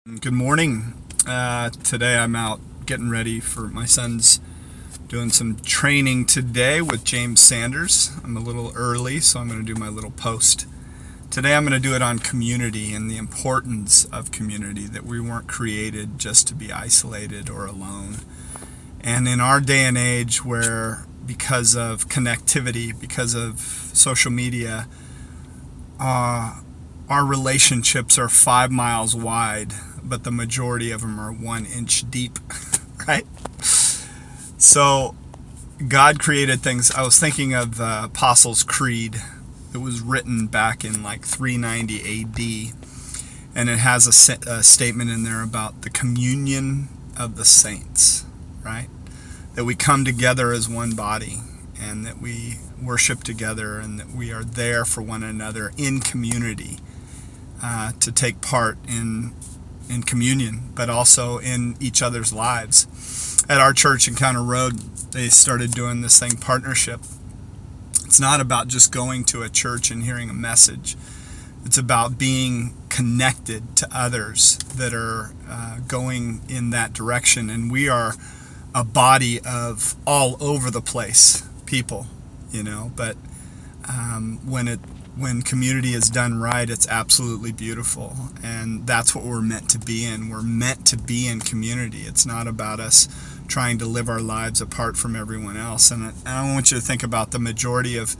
Good morning. Today I'm out getting ready for my son's doing some training today with James Sanders. I'm a little early, so I'm going to do my little post. Today I'm going to do it on community and the importance of community, that we weren't created just to be isolated or alone. And in our day and age where, because of connectivity, because of social media, our relationships are 5 miles wide, but the majority of them are 1 inch deep, right? So God created things. I was thinking of the Apostles' Creed. It was written back in like 390 AD, and it has a statement in there about the communion of the saints, right? That we come together as one body, and that we worship together, and that we are there for one another in community. To take part in communion, but also in each other's lives. At our church in Counter Road, they started doing this thing, partnership. It's not about just going to a church and hearing a message. It's about being connected to others that are going in that direction. And we are a body of all over the place people, but when community is done right, it's absolutely beautiful. And that's what we're meant to be in. We're meant to be in community. It's not about us trying to live our lives apart from everyone else. And I want you to think about the majority of,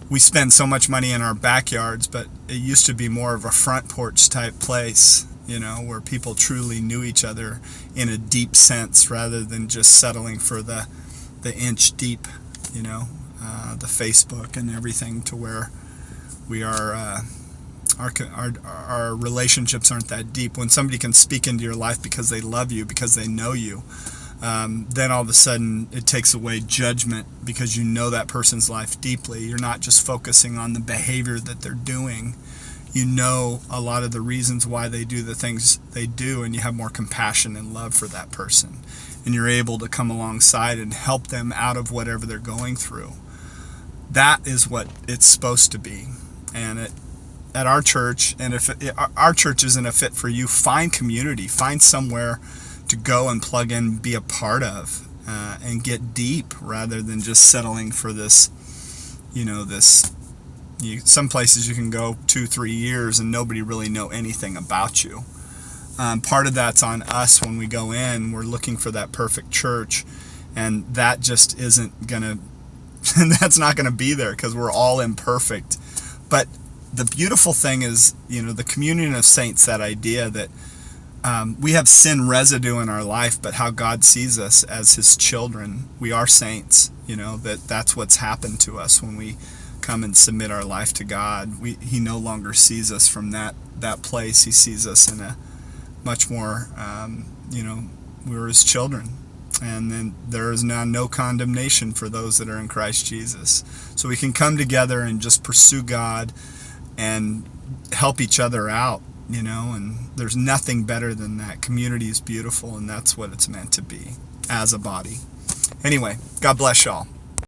we spend so much money in our backyards, but it used to be more of a front porch type place, where people truly knew each other in a deep sense, rather than just settling for the inch deep, the Facebook and everything, to where we are our relationships aren't that deep. When somebody can speak into your life because they love you, because they know you, then all of a sudden it takes away judgment, because you know that person's life deeply. You're not just focusing on the behavior that they're doing. You know a lot of the reasons why they do the things they do, and you have more compassion and love for that person, and you're able to come alongside and help them out of whatever they're going through. That is what it's supposed to be. And at our church, and if our church isn't a fit for you, find community, find somewhere to go and plug in, be a part of, and get deep, rather than just settling for this. Some places you can go 2-3 years and nobody really know anything about you. Part of that's on us. When we go in, we're looking for that perfect church, and that just isn't gonna that's not gonna be there, because we're all imperfect. But the beautiful thing is, the communion of saints, that idea that we have sin residue in our life, but how God sees us as his children. We are saints, that's what's happened to us when we come and submit our life to God. He no longer sees us from that place. He sees us in a much more, we're his children. And then there is now no condemnation for those that are in Christ Jesus. So we can come together and just pursue God and help each other out, and there's nothing better than that. Community is beautiful, and that's what it's meant to be as a body. Anyway, God bless y'all.